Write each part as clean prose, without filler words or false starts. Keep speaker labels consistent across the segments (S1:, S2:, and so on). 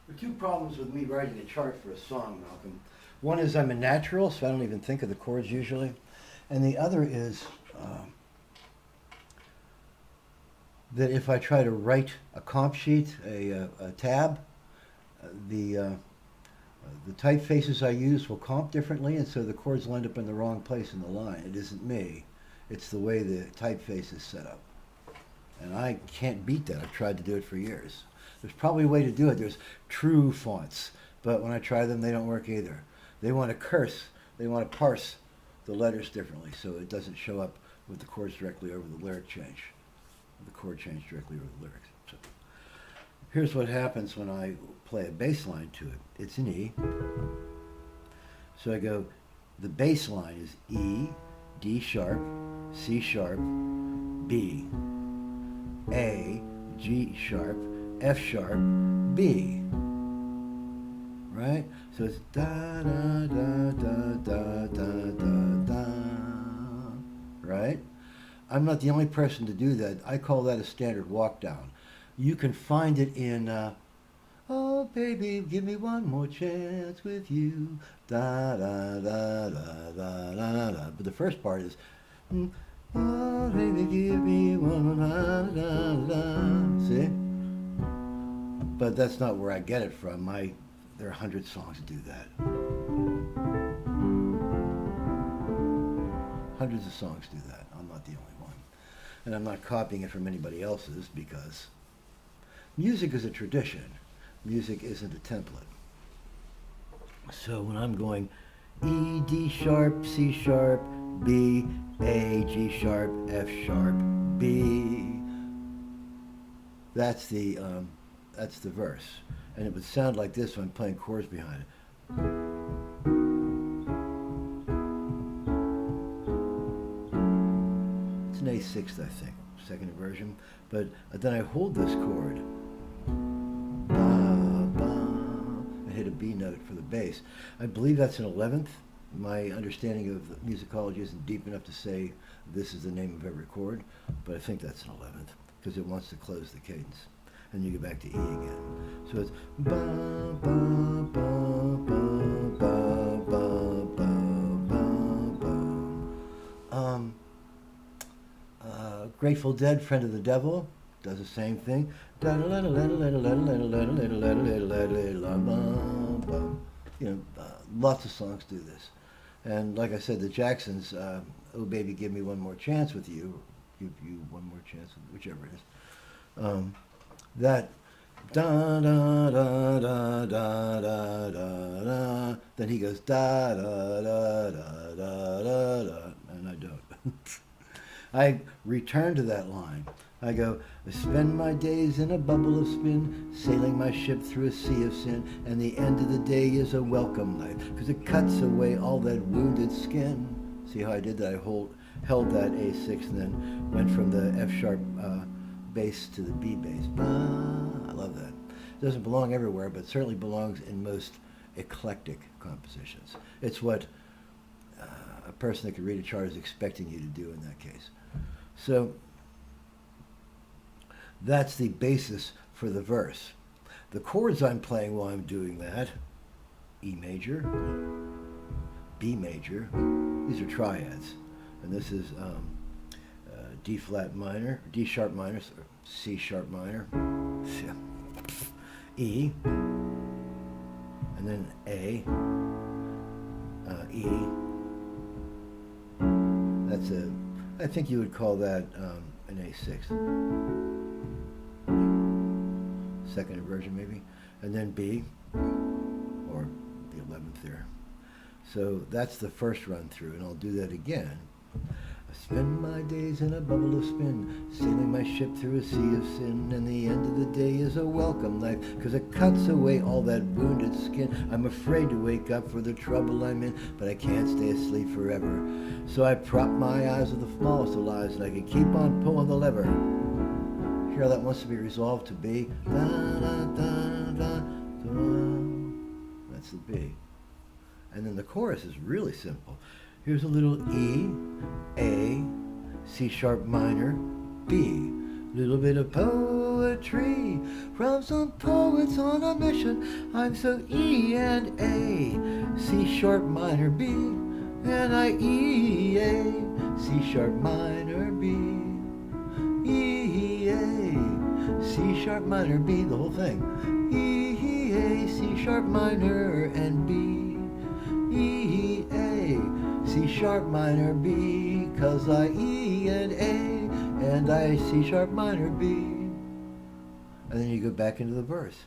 S1: There are two problems with me writing a chart for a song, Malcolm. One is I'm a natural, so I don't even think of the chords usually. And the other is that if I try to write a comp sheet, a tab, the typefaces I use will comp differently, and so the chords will end up in the wrong place in the line. It isn't me. It's the way the typeface is set up. And I can't beat that. I've tried to do it for years. There's probably a way to do it. There's true fonts, but when I try them, they don't work either. They want to curse. They want to parse the letters differently, so it doesn't show up with the chords directly over the lyric change. The chord change directly over the lyrics. So here's what happens when I play a bass line to it. It's an E. So I go, the bass line is E, D sharp, C sharp, B, A, G sharp, F sharp, B. Right? So it's da da da da da da da da. Right? I'm not the only person to do that. I call that a standard walk down. You can find it in oh baby, give me one more chance with you. Da da da da da da da. But the first part is oh baby, give me one more da da da. See? But that's not where I get it from. There are 100 songs that do that. Hundreds of songs do that. I'm not the only one. And I'm not copying it from anybody else's because music is a tradition. Music isn't a template. So when I'm going E, D sharp, C sharp, B, A, G sharp, F sharp, B, that's the verse. And it would sound like this when I'm playing chords behind it. It's an A6, I think, second inversion. But then I hold this chord. Ba, ba. I hit a B note for the bass. I believe that's an 11th. My understanding of musicology isn't deep enough to say this is the name of every chord, but I think that's an 11th because it wants to close the cadence. And you go back to E again. So it's ba ba ba ba ba ba ba ba. Grateful Dead, Friend of the Devil, does the same thing. You know, lots of songs do this. And like I said, the Jacksons, Oh Baby, Give Me One More Chance with You, give you one more chance, whichever it is. That da da da da da da da da. Then he goes da da da da da da da, and I don't. I return to that line. I go, I spend my days in a bubble of spin, sailing my ship through a sea of sin, and the end of the day is a welcome knife, because it cuts away all that wounded skin. See how I did that? I held that A6 and then went from the F sharp bass to the B bass. I love that. It doesn't belong everywhere, but certainly belongs in most eclectic compositions. It's what a person that can read a chart is expecting you to do in that case. So that's the basis for the verse. The chords I'm playing while I'm doing that, E major, B major, these are triads. And this is D flat minor, D sharp minor, C sharp minor, E, and then A, E. That's I think you would call that an A6. Second inversion maybe, and then B, or the 11th there. So that's the first run through, and I'll do that again. I spend my days in a bubble of spin, sailing my ship through a sea of sin, and the end of the day is a welcome knife, because it cuts away all that wounded skin. I'm afraid to wake up for the trouble I'm in, but I can't stay asleep forever. So I prop my eyes with the smallest of lies, and I can keep on pulling the lever. Hear how that wants to be resolved to B? Da, da, da, da, da. That's the B. And then the chorus is really simple. Here's a little E, A, C sharp minor, B. Little bit of poetry from some poets on a mission. I'm so E and A, C sharp minor B, and I E A, C sharp minor B, E A, C sharp minor B, the whole thing. E A, C sharp minor and B, E A, C sharp minor B, 'cause I E and A, and I C sharp minor B. And then you go back into the verse.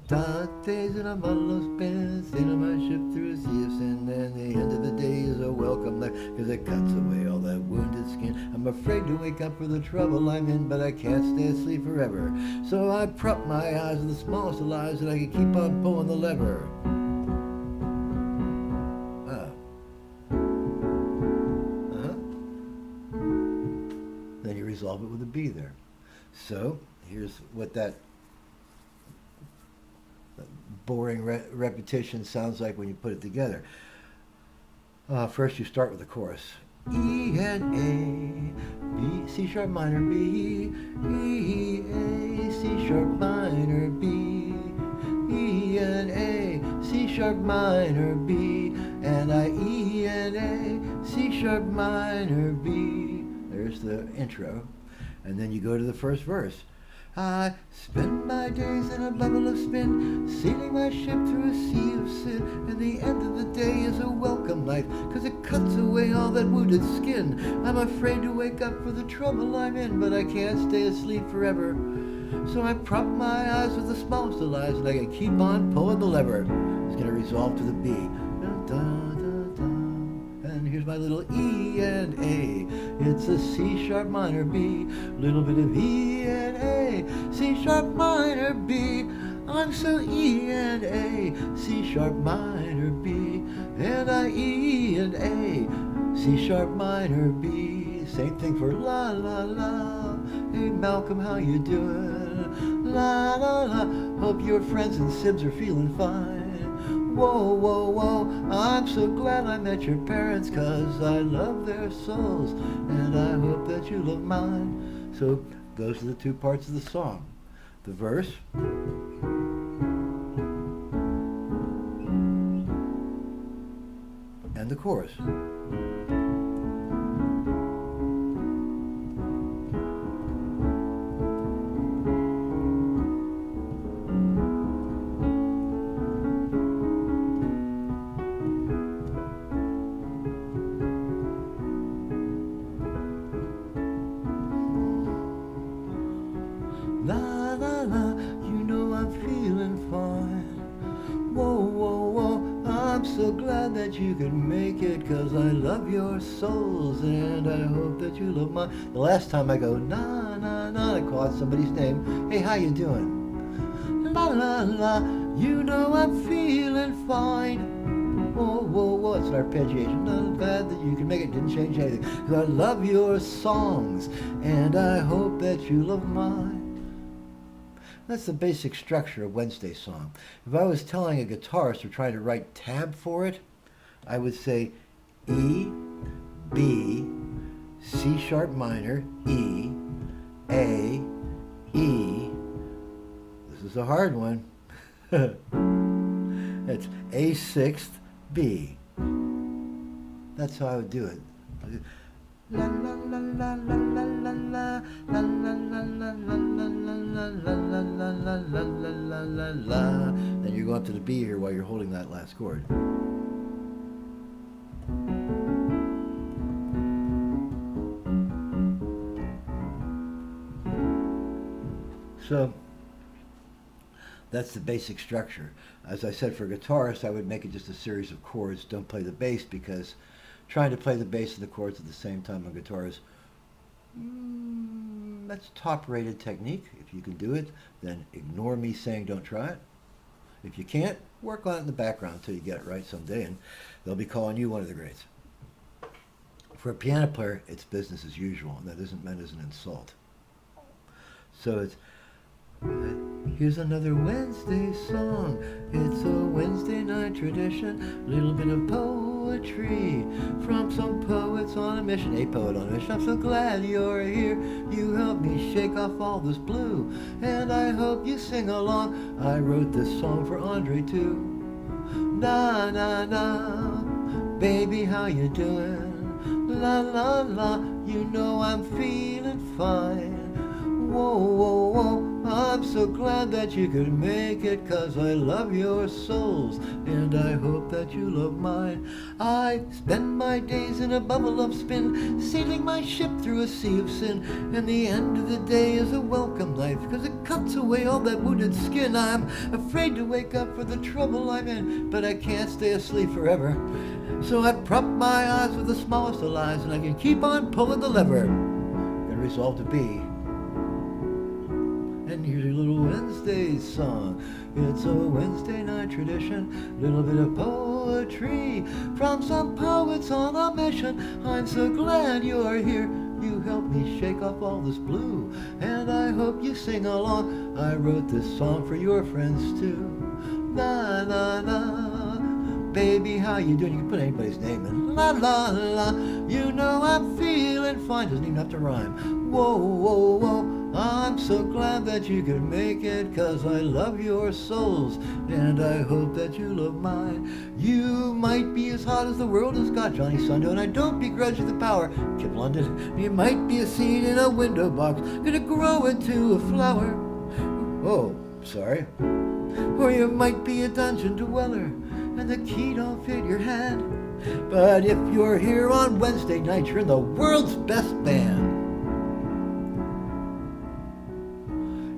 S1: Dark days in a bottle of spin, sailing my ship through a sea of sin, and the end of the day is a welcome life, 'cause it cuts away all that wounded skin. I'm afraid to wake up for the trouble I'm in, but I can't stay asleep forever. So I prop my eyes with the smallest of lies, that I can keep on pulling the lever. Then you resolve it with a B there. So here's what that boring repetition sounds like when you put it together. First you start with the chorus. E and A, B, C sharp minor B, E, A, C sharp minor B, E and A, C sharp minor B, and I E and A, C sharp minor B. There's the intro. And then you go to the first verse. I spend my days in a bubble of spin, sailing my ship through a sea of sin, and the end of the day is a welcome life, 'cause it cuts away all that wounded skin. I'm afraid to wake up for the trouble I'm in, but I can't stay asleep forever. So I prop my eyes with the smallest of lies, and I can keep on pulling the lever. It's going to resolve to the B. Dun, dun, dun, dun. And here's my little E and A. It's a C sharp minor B, little bit of E and A, C sharp minor B. I'm so E and A, C sharp minor B, and I E and A, C sharp minor B. Same thing for la la la. Hey Malcolm, how you doing? La la la. Hope your friends and Sibs are feeling fine. Whoa, whoa, whoa, I'm so glad I met your parents, 'cause I love their souls, and I hope that you love mine. So those are the two parts of the song. The verse and the chorus. La la la, you know I'm feeling fine. Whoa, whoa, whoa, I'm so glad that you could make it, 'cause I love your souls, and I hope that you love mine. The last time I go na na na, I call out somebody's name. Hey, how you doing? La la la, you know I'm feeling fine. Whoa, whoa, whoa, it's an arpeggiation. I'm glad that you can make it, didn't change anything. 'Cause I love your songs, and I hope that you love mine. That's the basic structure of Wednesday's song. If I was telling a guitarist or trying to write tab for it, I would say E, B, C sharp minor, E, A, E. This is a hard one. It's A sixth, B. That's how I would do it. La la la la la la la la la la la la la la la la la la la. Then you go up to the B here while you're holding that last chord. So that's the basic structure. As I said, for guitarists, I would make it just a series of chords. Don't play the bass, because trying to play the bass and the chords at the same time on guitars, that's top-rated technique. If you can do it, then ignore me saying don't try it. If you can't, work on it in the background until you get it right someday, and they'll be calling you one of the greats. For a piano player, it's business as usual, and that isn't meant as an insult. So it's, here's another Wednesday song. It's a Wednesday night tradition, little bit of poetry poetry from some poets on a mission. A poet on a mission. I'm so glad you're here. You help me shake off all this blue, and I hope you sing along. I wrote this song for Andre too. Na na na, baby, how you doing? La la la, you know I'm feeling fine. Whoa, whoa, whoa, I'm so glad that you could make it, 'cause I love your souls, and I hope that you love mine. I spend my days in a bubble of spin, sailing my ship through a sea of sin, and the end of the day is a welcome knife, 'cause it cuts away all that wounded skin. I'm afraid to wake up for the trouble I'm in, but I can't stay asleep forever. So I prop my eyes with the smallest of lies, and I can keep on pulling the lever. And resolve to be. And here's your little Wednesday song. It's a Wednesday night tradition, little bit of poetry from some poets on a mission. I'm so glad you're here. You help me shake off all this blue, and I hope you sing along. I wrote this song for your friends too. Na na na, baby, how you doing? You can put anybody's name in. La la la, you know I'm feeling fine. Doesn't even have to rhyme. Whoa, whoa, whoa, I'm so glad that you could make it, 'cause I love your souls, and I hope that you love mine. You might be as hot as the world has got, Johnny Sundo, and I don't begrudge you the power. Kip London, you might be a seed in a window box, gonna grow into a flower. Oh, sorry. Or you might be a dungeon dweller, and the key don't fit your hand. But if you're here on Wednesday night, you're in the world's best band.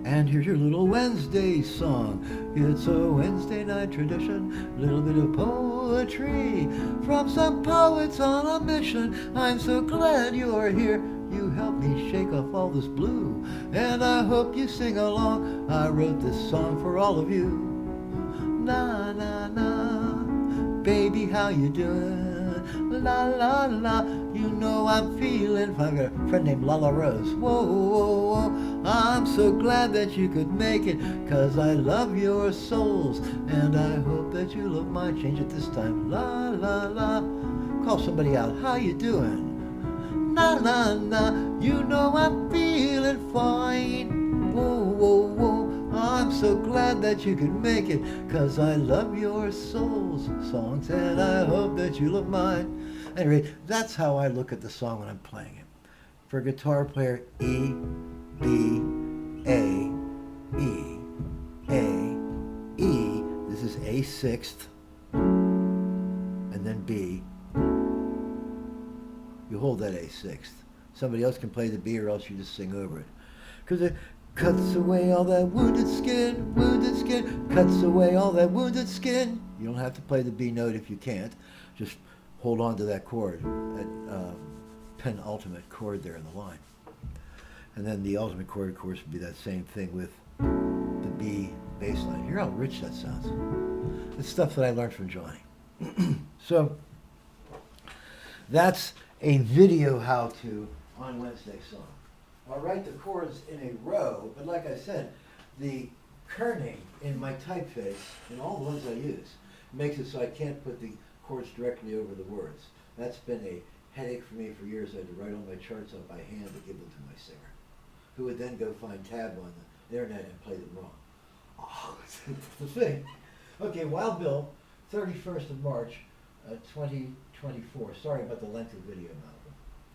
S1: And here's your little Wednesday song. It's a Wednesday night tradition, little bit of poetry from some poets on a mission. I'm so glad you're here. You help me shake off all this blue, and I hope you sing along. I wrote this song for all of you. Na na na, baby, how you doing? La la la, you know I'm feeling fine. I've got a friend named Lala Rose. Whoa, whoa, whoa, I'm so glad that you could make it, 'cause I love your souls, and I hope that you love mine. Change it this time. La la la, call somebody out. How you doing? Na na na, you know I'm feeling fine. Whoa, whoa, whoa, I'm so glad that you could make it, 'cause I love your souls songs, and I hope that you love mine. Anyway, that's how I look at the song when I'm playing it. For a guitar player, E, B, A, E, A, E. This is A sixth, and then B. You hold that A sixth. Somebody else can play the B, or else you just sing over it. Because it cuts away all that wounded skin, cuts away all that wounded skin. You don't have to play the B note if you can't. Just hold on to that chord, that penultimate chord there in the line. And then the ultimate chord, of course, would be that same thing with the B bass line. Hear how rich that sounds. It's stuff that I learned from Johnny. So that's a video how-to on Wednesday song. I'll write the chords in a row, but like I said, the kerning in my typeface, in all the ones I use, makes it so I can't put the chords directly over the words. That's been a headache for me for years. I had to write all my charts up by hand to give them to my singer, who would then go find tab on the internet and play them wrong. Oh, it's the thing. Okay, Wild Bill, 31st of March, 2024. Sorry about the length of the video, Mel.